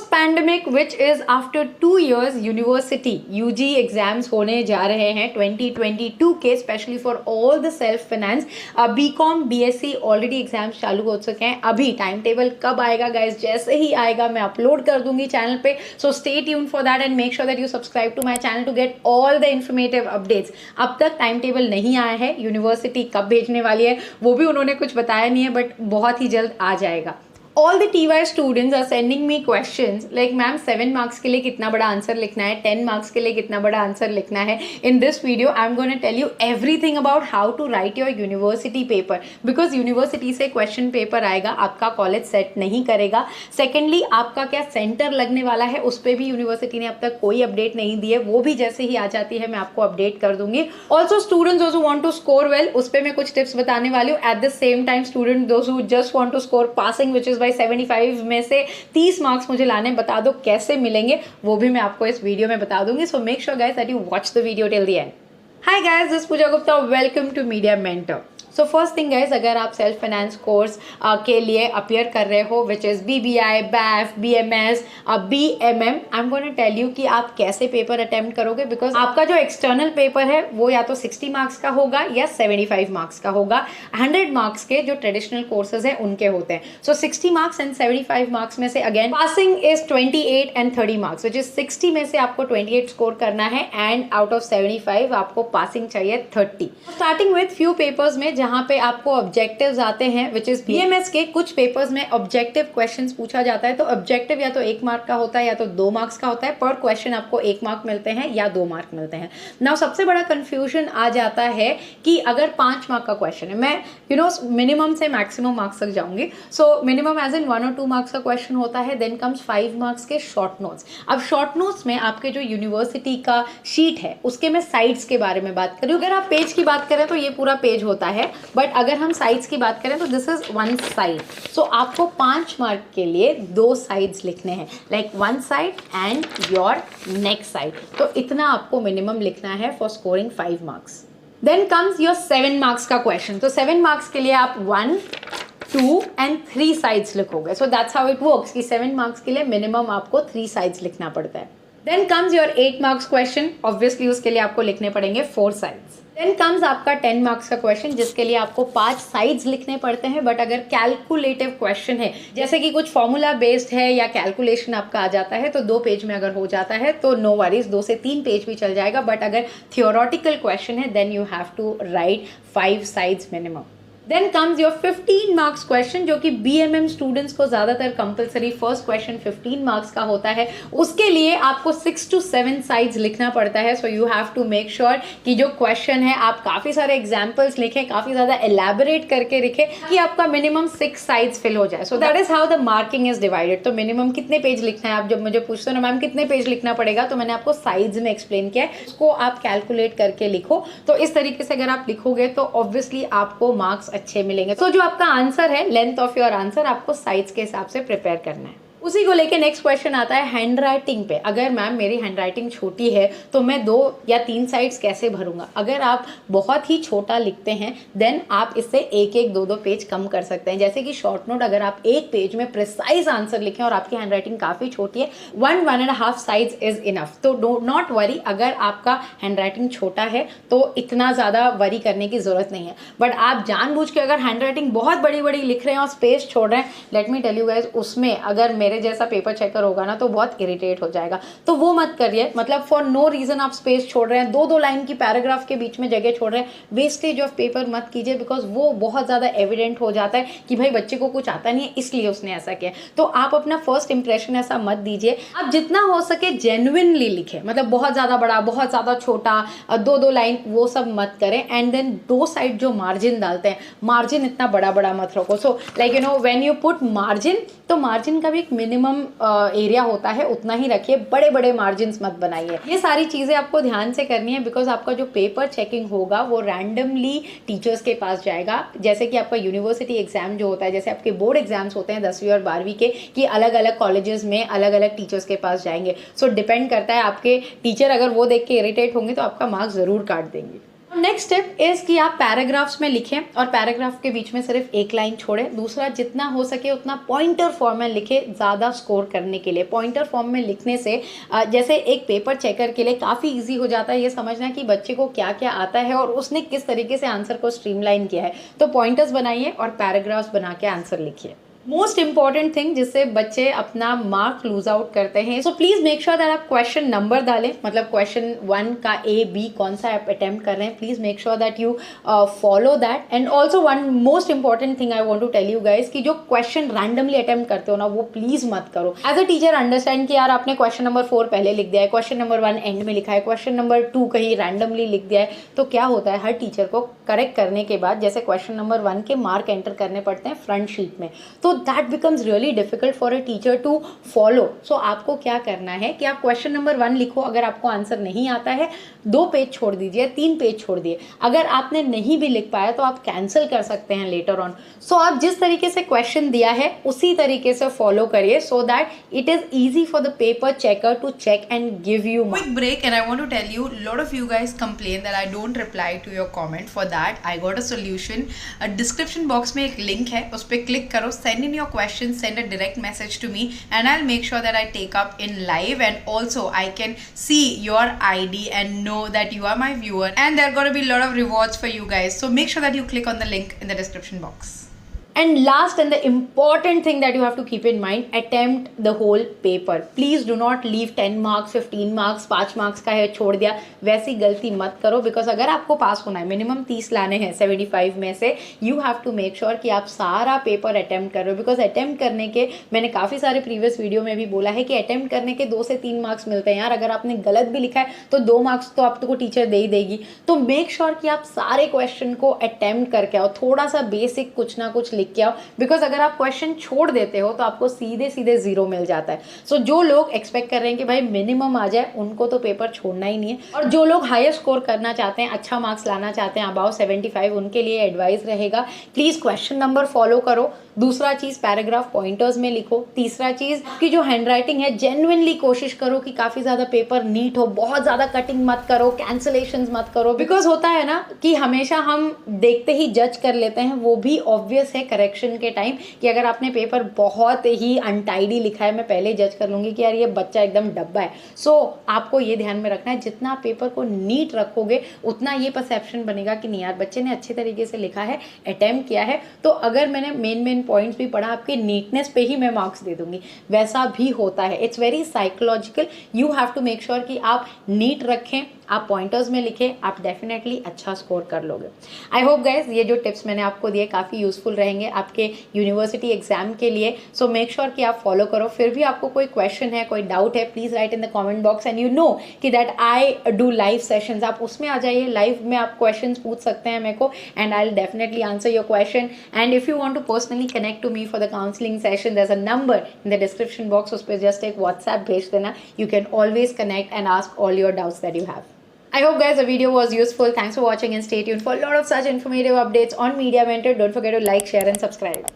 Post pandemic which is after 2 years university UG exams होने जा रहे हैं 2022 के, specially for all the self finance. BCom BSc already exams चालू हो चुके हैं। अभी टाइम टेबल कब आएगा गाइज, जैसे ही आएगा मैं अपलोड कर दूंगी चैनल पे, so stay tuned for that and make sure that you subscribe to my channel to get all the informative updates. अब तक टाइम टेबल नहीं आया है, यूनिवर्सिटी कब भेजने वाली है वो भी उन्होंने कुछ बताया नहीं है, बट बहुत ही जल्द आ जाएगा। All the TY students are sending me questions like ma'am 7 marks के लिए कितना बड़ा आंसर लिखना है, 10 मार्क्स के लिए कितना बड़ा आंसर लिखना है। In this video I am gonna tell you everything about how to write your university paper, because university से क्वेश्चन पेपर आएगा, आपका कॉलेज सेट नहीं करेगा। सेकेंडली आपका क्या सेंटर लगने वाला है उस पर भी यूनिवर्सिटी ने अब तक कोई अपडेट नहीं दी है, वो भी जैसे ही आ जाती है मैं आपको अपडेट कर दूंगी। Also students those who want to score well, उस पर मैं कुछ टिप्स बताने वाली हूँ। At the same time student those who just want to score passing which is by 75 में से 30 मार्क्स मुझे लाने, बता दो कैसे मिलेंगे, वो भी मैं आपको इस वीडियो में बता दूंगी। So make sure guys that you watch the video till the end. Hi guys, this Pooja Gupta, welcome to media mentor. So first thing guys, अगर आप सेल्फ फाइनेंस कोर्स के लिए अपियर कर रहे हो which is BBI, BAF, BMS, BMM, I am gonna tell you कि आप कैसे पेपर अटेम्प्ट करोगे, बिकॉज आपका जो एक्सटर्नल पेपर है वो या तो 60 मार्क्स का होगा या 75 मार्क्स का होगा। 100 मार्क्स के जो ट्रेडिशनल कोर्सेज हैं उनके होते हैं। सो 60 मार्क्स एंड 75 मार्क्स में से again passing is 28 and 30 marks which is 60 में से आपको 28 स्कोर करना है एंड आउट ऑफ 75 आपको पासिंग चाहिए 30। स्टार्टिंग विथ फ्यू पेपर्स में जहां पे आपको ऑब्जेक्टिव्स आते हैं विच इज BMS के कुछ पेपर्स में ऑब्जेक्टिव क्वेश्चंस पूछा जाता है। तो ऑब्जेक्टिव या तो 1 मार्क का होता है या तो 2 मार्क्स का होता है। पर क्वेश्चन आपको 1 मार्क मिलते हैं या 2 मार्क मिलते हैं। नाउ सबसे बड़ा कंफ्यूजन आ जाता है कि अगर 5 मार्क का क्वेश्चन है, मैं मिनिमम से मैक्सिमम मार्क्स तक जाऊंगी। सो मिनिमम एज इन 1 और 2 मार्क्स का क्वेश्चन होता है, देन कम्स 5 मार्क्स के शॉर्ट नोट्स। अब शॉर्ट नोट्स में आपके जो यूनिवर्सिटी का शीट है उसके मैं साइड्स के बारे में बात करूँ। अगर आप पेज की बात करें तो ये पूरा पेज होता है, बट अगर हम साइड्स की बात करें तो दिस इज 1 साइड। सो आपको 5 मार्क के लिए 2 साइड्स लिखने हैं, like 1 side and your next side. तो इतना आपको मिनिमम लिखना है for scoring 5 marks. Then comes your 7 marks का क्वेश्चन। तो 7 मार्क्स के लिए आप 1, 2 एंड 3 साइड्स लिखोगे। So that's how it works कि 7 मार्क्स के लिए मिनिमम आपको 3 साइड्स लिखना पड़ता है। Then comes your 8 marks question, obviously उसके लिए आपको लिखने पड़ेंगे 4 साइड्स। देन कम्स आपका 10 मार्क्स का क्वेश्चन जिसके लिए आपको 5 साइड्स लिखने पड़ते हैं। बट अगर कैलकुलेटिव क्वेश्चन है, जैसे कि कुछ फॉर्मूला बेस्ड है या कैलकुलेशन आपका आ जाता है, तो 2 पेज में अगर हो जाता है तो नो वरीज, 2 से 3 पेज भी चल जाएगा। बट अगर थियोरेटिकल क्वेश्चन है then you have to write 5 sides minimum. Then comes your 15 marks question, जो कि BMM स्टूडेंट्स को ज्यादातर कंपलसरी फर्स्ट क्वेश्चन 15 मार्क्स का होता है। उसके लिए आपको 6 to 7 साइड्स लिखना पड़ता है। So you have to make sure कि जो क्वेश्चन है आप काफी सारे एग्जाम्पल्स लिखें, काफी ज्यादा एलैबोरेट करके लिखें कि आपका मिनिमम 6 साइड्स फिल हो जाए। So that is how the marking is divided. तो मिनिमम कितने पेज लिखना है, आप जब मुझे पूछते हो ना मैम कितने पेज लिखना पड़ेगा, तो मैंने आपको साइड्स में एक्सप्लेन किया है, उसको आप कैलकुलेट करके लिखो। तो इस तरीके से अगर आप लिखोगे तो ऑब्वियसली आपको मार्क्स अच्छे मिलेंगे। तो जो आपका आंसर है, लेंथ ऑफ योर आंसर आपको साइड्स के हिसाब से प्रिपेयर करना है। उसी को लेके नेक्स्ट क्वेश्चन आता है हैंड राइटिंग पे। अगर मैम मेरी हैंड राइटिंग छोटी है तो मैं 2 या 3 साइड्स कैसे भरूंगा। अगर आप बहुत ही छोटा लिखते हैं देन आप इससे 1-1, 2-2 पेज कम कर सकते हैं। जैसे कि शॉर्ट नोट अगर आप 1 पेज में प्रिसाइज आंसर लिखें और आपकी हैंड राइटिंग काफ़ी छोटी है, 1-1.5 साइड्स इज इनफ। तो डो नॉट वरी, अगर आपका हैंड राइटिंग छोटा है तो इतना ज़्यादा वरी करने की ज़रूरत नहीं है। बट आप जानबूझ के अगर हैंड राइटिंग बहुत बड़ी बड़ी लिख रहे हैं और स्पेस छोड़ रहे हैं, let me tell you guys, उसमें अगर मेरे जैसा पेपर चेकर होगा ना तो बहुत इरिटेट हो जाएगा। तो वो मत करिए। मतलब फॉर नो रीजन आप स्पेस छोड़ रहे हैं, 2-2 लाइन की पैराग्राफ के बीच में जगह छोड़ रहे हैं, वेस्टेज ऑफ पेपर मत कीजिए, बिकॉज वो बहुत ज़्यादा एविडेंट हो जाता है कि भाई बच्चे को कुछ आता नहीं है इसलिए उसने ऐसा किया। तो आप अपना फर्स्ट इंप्रेशन ऐसा मत दीजिए। आप जितना हो सके जेन्युइनली लिखें, मतलब बहुत ज़्यादा बड़ा, बहुत ज़्यादा छोटा, 2-2 लाइन, वो सब मत करें। एंड देन 2 साइड जो मार्जिन डालते हैं, मार्जिन इतना बड़ा बड़ा मत रखो। So like when you put margin, तो मार्जिन का भी एक मिनिमम एरिया होता है, उतना ही रखिए, बड़े बड़े मार्जिन मत बनाइए। ये सारी चीज़ें आपको ध्यान से करनी है, बिकॉज आपका जो पेपर चेकिंग होगा वो रैंडमली टीचर्स के पास जाएगा। जैसे कि आपका यूनिवर्सिटी एग्जाम जो होता है, जैसे आपके बोर्ड एग्जाम्स होते हैं 10वीं और 12वीं के, कि अलग अलग कॉलेजेस में अलग अलग टीचर्स के पास जाएंगे। सो डिपेंड करता है, आपके टीचर अगर वो देख के इरिटेट होंगे तो आपका मार्क्स ज़रूर काट देंगे। नेक्स्ट स्टेप इज़ कि आप पैराग्राफ्स में लिखें और पैराग्राफ के बीच में सिर्फ एक लाइन छोड़ें। दूसरा, जितना हो सके उतना पॉइंटर फॉर्म में लिखें ज़्यादा स्कोर करने के लिए। पॉइंटर फॉर्म में लिखने से जैसे एक पेपर चेकर के लिए काफ़ी इजी हो जाता है ये समझना कि बच्चे को क्या क्या आता है और उसने किस तरीके से आंसर को स्ट्रीमलाइन किया है। तो पॉइंटर्स बनाइए और पैराग्राफ्स बना के आंसर लिखिए। मोस्ट इंपॉर्टेंट थिंग जिससे बच्चे अपना मार्क लूज आउट करते हैं, so please make sure that आप क्वेश्चन नंबर डालें, मतलब क्वेश्चन 1 का A B कौन सा आप अटेम्प्ट कर रहे हैं, please make sure that you follow that. And also one most important thing I want to tell you guys कि जो क्वेश्चन रैंडमली अटेम्प्ट करते हो ना वो प्लीज मत करो। एज अ टीचर अंडरस्टैंड कि यार आपने क्वेश्चन नंबर 4 पहले लिख दिया है, क्वेश्चन नंबर 1 एंड में लिखा है, क्वेश्चन नंबर 2 कहीं रैंडमली लिख दिया है, तो क्या होता है हर टीचर को करेक्ट करने के बाद जैसे क्वेश्चन नंबर 1 के मार्क एंटर करने पड़ते हैं फ्रंट शीट में, तो that becomes really difficult for a teacher to follow. So आपको क्या करना है कि आप क्वेश्चन नंबर 1 लिखो, अगर आपको आंसर नहीं आता है 2 पेज छोड़ दीजिए, 3 पेज छोड़ दिए। अगर आपने नहीं भी लिख पाया तो आप कैंसिल कर सकते हैं लेटर ऑन। सो आप जिस तरीके से क्वेश्चन दिया है उसी तरीके से फॉलो करिए so that it is easy for the paper checker to check and give you quick break. And I want to tell you, a lot of you guys complain that I don't reply to your comment. For that I got a solution. Description box में एक link है, उस पर click करो, send in your questions, send a direct message to me and I'll make sure that I take up in live, and also I can see your ID and know that you are my viewer, and there are going to be a lot of rewards for you guys, so make sure that you click on the link in the description box. And last and the important thing that you have to keep in mind, attempt the whole paper. Please do not leave 10 marks, 15 marks, 5 marks का है छोड़ दिया, वैसी गलती मत करो। Because अगर आपको पास होना है मिनिमम 30 लाने हैं 75 में से, you have to make sure कि आप सारा पेपर अटेम्प्ट कर रहे हो। बिकॉज अटेम्प्ट करने के, मैंने काफ़ी सारे प्रीवियस वीडियो में भी बोला है कि अटेम्प्ट करने के 2 से 3 मार्क्स मिलते हैं यार। अगर आपने गलत भी लिखा है तो 2 मार्क्स तो आपको टीचर दे ही देगी। तो मेक श्योर कि आप सारे क्वेश्चन को अटेम्प्ट करके आओ, थोड़ा सा बेसिक कुछ ना कुछ लिख के आओ। बिकॉज अगर आप क्वेश्चन छोड़ देते हो तो आपको सीधे सीधे 0 मिल जाता है। सो जो लोग एक्सपेक्ट कर रहे हैं कि भाई मिनिमम आ जाए, उनको तो पेपर छोड़ना ही नहीं है। और जो लोग हायर स्कोर करना चाहते हैं, अच्छा मार्क्स लाना चाहते हैं, अबाव 75, उनके लिए एडवाइस रहेगा प्लीज क्वेश्चन नंबर फॉलो करो। दूसरा चीज पैराग्राफ पॉइंटर्स में लिखो। तीसरा चीज की जो हैंडराइटिंग है जेन्युइनली कोशिश करो कि काफी ज्यादा पेपर नीट हो, बहुत ज्यादा कटिंग मत करो, कैंसलेशंस मत करो। बिकॉज होता है ना कि हमेशा हम देखते ही जज कर लेते हैं, वो भी ऑब्वियस है करेक्शन के टाइम कि अगर आपने पेपर बहुत ही अनटाइडी लिखा है, मैं पहले जज कर लूंगी कि यार ये बच्चा एकदम डब्बा है। सो आपको ये ध्यान में रखना है, जितना आप पेपर को नीट रखोगे उतना ये परसेप्शन बनेगा कि नहीं यार बच्चे ने अच्छे तरीके से लिखा है, अटेम्प्ट किया है, तो अगर मैंने मेन पॉइंट्स भी पढ़ा आपके नीटनेस पे ही मैं मार्क्स दे दूंगी। वैसा भी होता है, it's very psychological. You have to make sure कि आप नीट रखें, आप पॉइंटर्स में लिखें, आप डेफिनेटली अच्छा स्कोर कर लोगे। आई होप गाइज ये जो टिप्स मैंने आपको दिए काफ़ी यूजफुल रहेंगे आपके यूनिवर्सिटी एग्जाम के लिए। सो मेक श्योर कि आप फॉलो करो। फिर भी आपको कोई क्वेश्चन है, कोई डाउट है, please write in the comment box. And you know कि that I do live sessions, आप उसमें आ जाइए, लाइव में आप क्वेश्चन पूछ सकते हैं मेरे को and I will definitely answer your question. And if you want to personally connect to me for the counselling session, there is a number in the description box, उस पर जस्ट एक व्हाट्सएप भेज देना। You can always connect and ask all your doubts that you have. I hope guys the video was useful. Thanks for watching and stay tuned for a lot of such informative updates on Media Mentor. Don't forget to like, share and subscribe.